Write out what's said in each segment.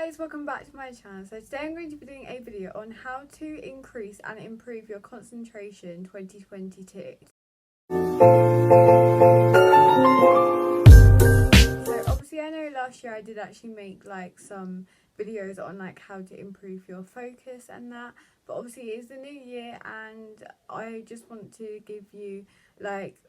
guys, welcome back to my channel. So today I'm going to be doing a video on how to increase and improve your concentration 2022. So obviously I know last year I did actually make some videos on how to improve your focus and that, but obviously it is the new year and I just want to give you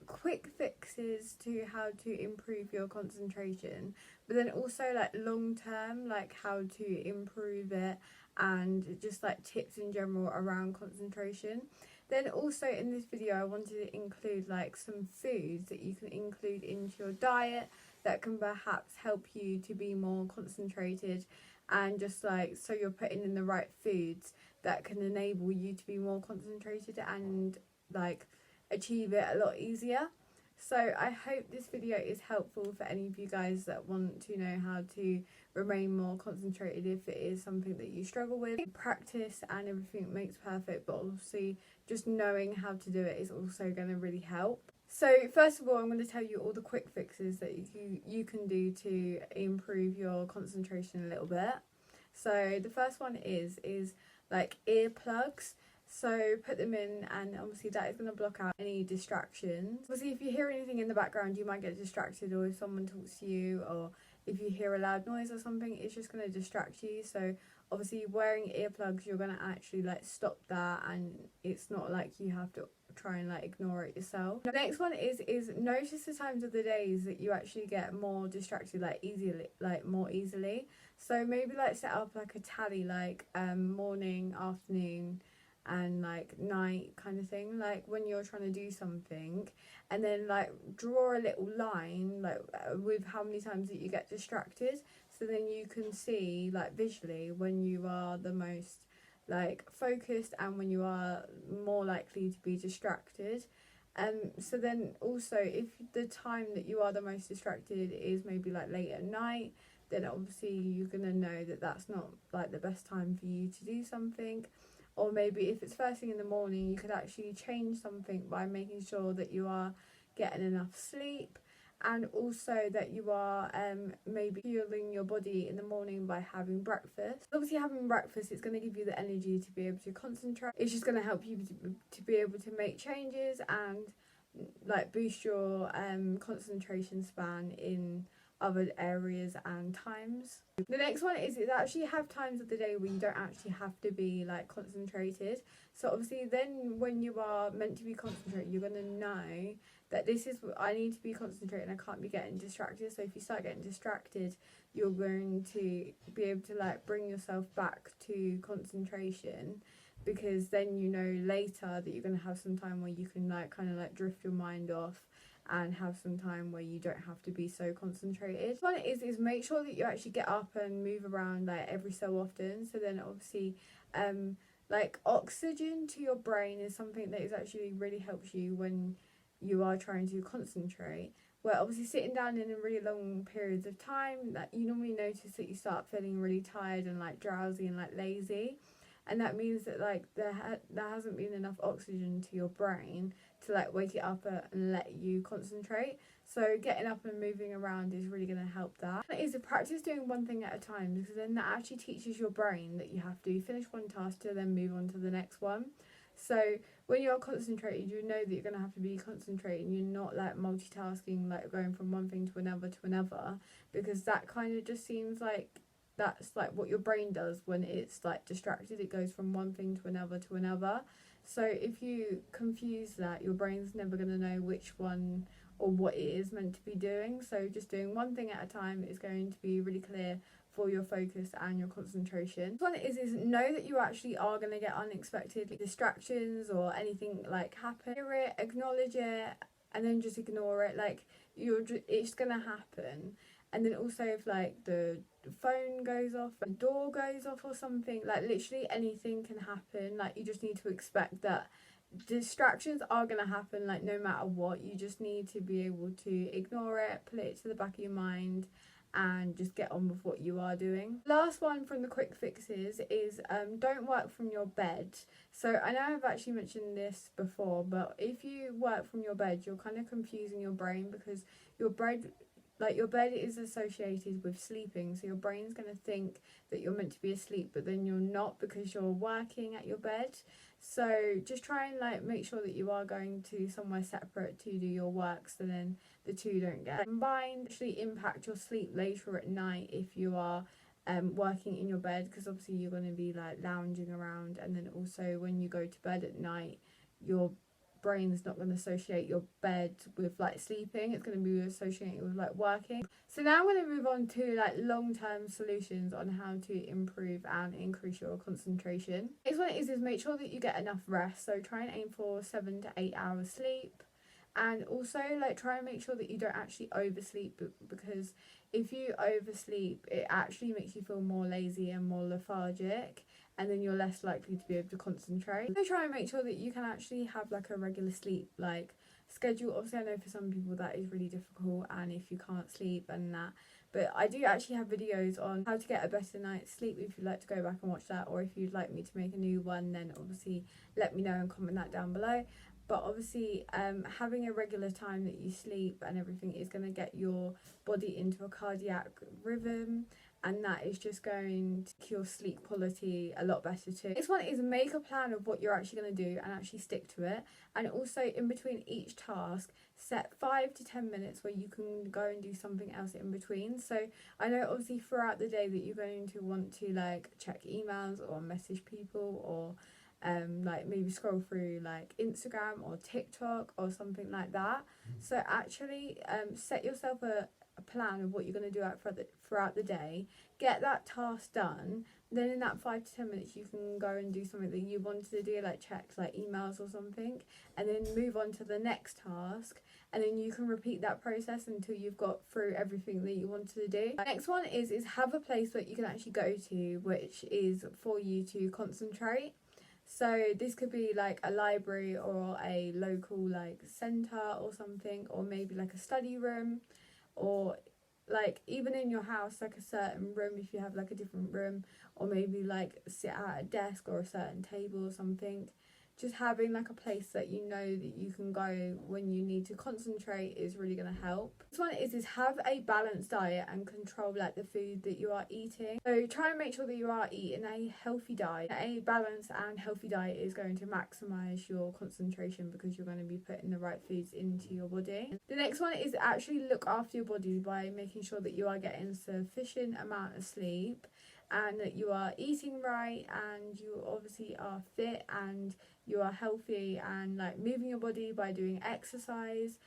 quick fixes to how to improve your concentration, but then also long term, how to improve it, and just tips in general around concentration. Then also in this video I wanted to include some foods that you can include into your diet that can perhaps help you to be more concentrated, and just so you're putting in the right foods that can enable you to be more concentrated and achieve it a lot easier. So I hope this video is helpful for any of you guys that want to know how to remain more concentrated if it is something that you struggle with. Practice and everything makes perfect, but obviously just knowing how to do it is also going to really help. So first of all, I'm going to tell you all the quick fixes that you can do to improve your concentration a little bit. So the first one is earplugs. So put them in, and obviously that is going to block out any distractions. Obviously if you hear anything in the background you might get distracted, or if someone talks to you, or if you hear a loud noise or something, it's just going to distract you. So obviously wearing earplugs, you're going to actually stop that, and it's not you have to try and ignore it yourself. The next one is notice the times of the days that you actually get more distracted more easily. So maybe set up a tally morning, afternoon and night kind of thing, when you're trying to do something, and then draw a little line with how many times that you get distracted, so then you can see visually when you are the most focused and when you are more likely to be distracted. So then also if the time that you are the most distracted is maybe late at night, then obviously you're gonna know that that's not the best time for you to do something. Or maybe if it's first thing in the morning, you could actually change something by making sure that you are getting enough sleep, and also that you are maybe fueling your body in the morning by having breakfast. Obviously having breakfast is going to give you the energy to be able to concentrate. It's just going to help you to be able to make changes and boost your concentration span in other areas and times. The next one is actually have times of the day where you don't actually have to be concentrated. So obviously then when you are meant to be concentrated, you're going to know that this is I need to be concentrated and I can't be getting distracted. So if you start getting distracted, you're going to be able to bring yourself back to concentration, because then you know later that you're going to have some time where you can kind of drift your mind off and have some time where you don't have to be so concentrated. One is make sure that you actually get up and move around every so often. So then obviously oxygen to your brain is something that is actually really helps you when you are trying to concentrate. Where obviously sitting down in a really long periods of time, that you normally notice that you start feeling really tired and drowsy and lazy, and that means that there hasn't been enough oxygen to your brain to wake it up and let you concentrate. So getting up and moving around is really going to help that. It is a practice doing one thing at a time, because then that actually teaches your brain that you have to finish one task to then move on to the next one. So when you're concentrated, you know that you're going to have to be concentrating. You're not multitasking, going from one thing to another, because that kind of just seems that's what your brain does when it's distracted. It goes from one thing to another. So if you confuse that, your brain's never going to know which one or what it is meant to be doing. So just doing one thing at a time is going to be really clear for your focus and your concentration. One is know that you actually are going to get unexpected distractions or anything happen. Hear it, acknowledge it, and then just ignore it. It's going to happen. And then also if the phone goes off, the door goes off or something, literally anything can happen. You just need to expect that distractions are going to happen no matter what. You just need to be able to ignore it, put it to the back of your mind, and just get on with what you are doing. Last one from the quick fixes is don't work from your bed. So I know I've actually mentioned this before, but if you work from your bed, you're kind of confusing your brain, because your brain like your bed is associated with sleeping, so your brain's going to think that you're meant to be asleep, but then you're not because you're working at your bed. So just try and like make sure that you are going to somewhere separate to do your work, so then the two don't get combined. Actually impact your sleep later at night if you are working in your bed, because obviously you're going to be like lounging around, and then also when you go to bed at night, your brain's not going to associate your bed with like sleeping, it's going to be associated with like working. So now I'm going to move on to like long-term solutions on how to improve and increase your concentration. Next one is make sure that you get enough rest, so try and aim for 7 to 8 hours sleep. And also like try and make sure that you don't actually oversleep, because if you oversleep it actually makes you feel more lazy and more lethargic, and then you're less likely to be able to concentrate. So try and make sure that you can actually have like a regular sleep like schedule. Obviously I know for some people that is really difficult, and if you can't sleep and that, but I do actually have videos on how to get a better night's sleep if you'd like to go back and watch that, or if you'd like me to make a new one, then obviously let me know and comment that down below. But obviously having a regular time that you sleep and everything is going to get your body into a cardiac rhythm, and that is just going to make your sleep quality a lot better too. Next one is make a plan of what you're actually going to do and actually stick to it. And also in between each task, set 5 to 10 minutes where you can go and do something else in between. So I know obviously throughout the day that you're going to want to like check emails or message people, or like maybe scroll through like Instagram or TikTok or something like that. So actually set yourself a plan of what you're going to do throughout the day, get that task done, then in that 5 to 10 minutes you can go and do something that you wanted to do, like check like emails or something, and then move on to the next task, and then you can repeat that process until you've got through everything that you wanted to do. Next one is have a place that you can actually go to which is for you to concentrate. So this could be like a library or a local like centre or something, or maybe like a study room, or like even in your house like a certain room if you have like a different room, or maybe like sit at a desk or a certain table or something. Just having like a place that you know that you can go when you need to concentrate is really going to help. This one is have a balanced diet and control like the food that you are eating. So try and make sure that you are eating a healthy diet. A balanced and healthy diet is going to maximize your concentration because you're going to be putting the right foods into your body. The next one is actually look after your body by making sure that you are getting sufficient amount of sleep, and that you are eating right, and you obviously are fit and you are healthy, and like moving your body by doing exercise,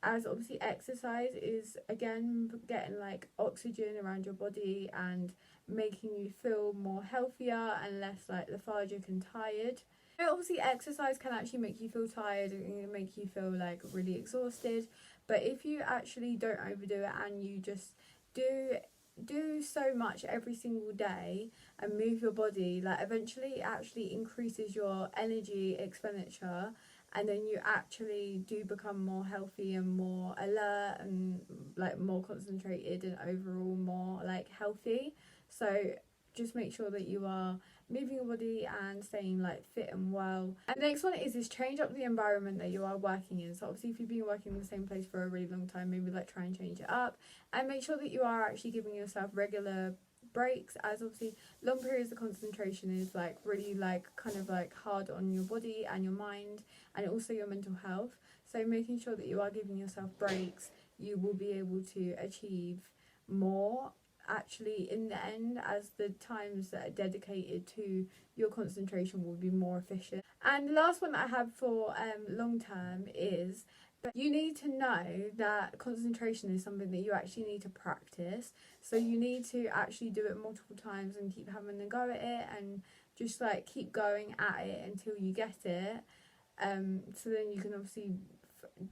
as obviously exercise is again getting like oxygen around your body and making you feel more healthier and less like lethargic and tired. Obviously exercise can actually make you feel tired and make you feel like really exhausted, but if you actually don't overdo it and you just do so much every single day and move your body, like eventually it actually increases your energy expenditure, and then you actually do become more healthy and more alert and like more concentrated and overall more like healthy. So just make sure that you are moving your body and staying like fit and well. And the next one is change up the environment that you are working in. So obviously if you've been working in the same place for a really long time, maybe like try and change it up, and make sure that you are actually giving yourself regular breaks, as obviously long periods of concentration is like really like kind of like hard on your body and your mind and also your mental health. So making sure that you are giving yourself breaks, you will be able to achieve more actually in the end, as the times that are dedicated to your concentration will be more efficient. And the last one that I have for long term is that you need to know that concentration is something that you actually need to practice. So you need to actually do it multiple times and keep having a go at it, and just like keep going at it until you get it. So then you can obviously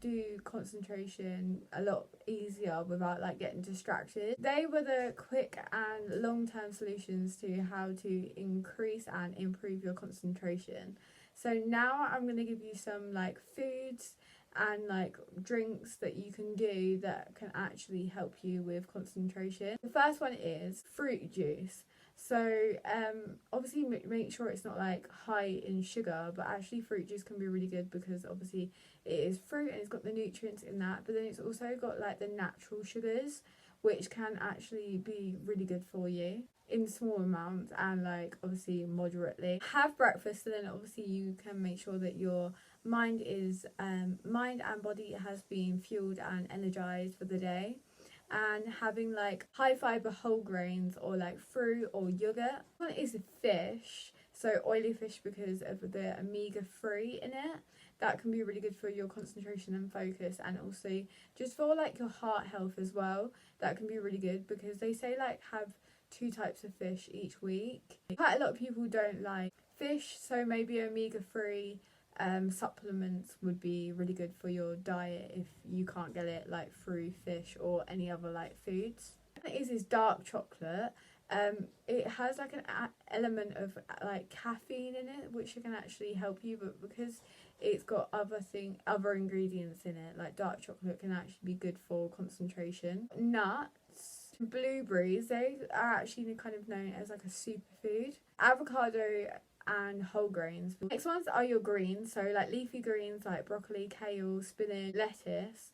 do concentration a lot easier without like getting distracted. They were the quick and long-term solutions to how to increase and improve your concentration. So now I'm going to give you some like foods and like drinks that you can do that can actually help you with concentration. The first one is fruit juice. So obviously make sure it's not like high in sugar, but actually fruit juice can be really good because obviously it is fruit and it's got the nutrients in that, but then it's also got like the natural sugars which can actually be really good for you in small amounts and like obviously moderately. Have breakfast, so then obviously you can make sure that your mind and body has been fueled and energized for the day. And having like high fiber whole grains or like fruit or yogurt. One is fish, so oily fish because of the omega-3 in it. That can be really good for your concentration and focus, and also just for like your heart health as well. That can be really good because they say like have 2 types of fish each week. Quite a lot of people don't like fish, so maybe omega-3 supplements would be really good for your diet if you can't get it like through fish or any other like foods. What it is dark chocolate. It has like an element of like caffeine in it, which can actually help you, but because it's got other ingredients in it, like dark chocolate can actually be good for concentration. Nuts, blueberries, they are actually kind of known as like a superfood. Avocado and whole grains. Next ones are your greens, so like leafy greens like broccoli, kale, spinach, lettuce.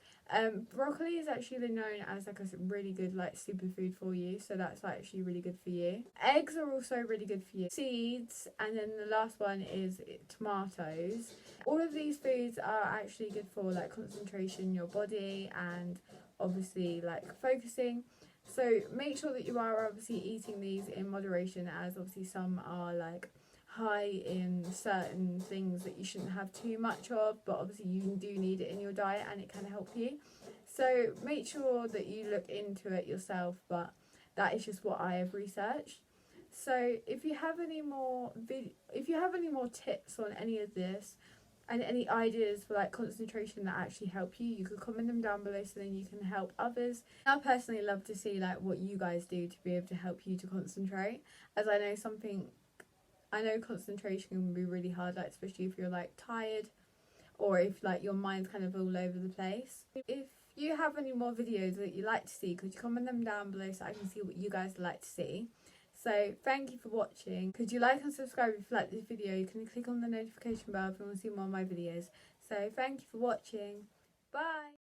Broccoli is actually known as like a really good like superfood for you, so that's actually really good for you. Eggs are also really good for you. Seeds, and then the last one is tomatoes. All of these foods are actually good for like concentration in your body and obviously like focusing. So make sure that you are obviously eating these in moderation, as obviously some are like high in certain things that you shouldn't have too much of, but obviously you do need it in your diet and it can help you. So make sure that you look into it yourself, but that is just what I have researched. So if you have any more tips on any of this and any ideas for like concentration that actually help you, you could comment them down below so then you can help others. I personally love to see like what you guys do to be able to help you to concentrate, as I know concentration can be really hard, like especially if you're like tired or if like your mind's kind of all over the place. If you have any more videos that you like to see, could you comment them down below so I can see what you guys like to see. So thank you for watching. Could you like and subscribe if you like this video? You can click on the notification bell if you want to see more of my videos. So thank you for watching. Bye.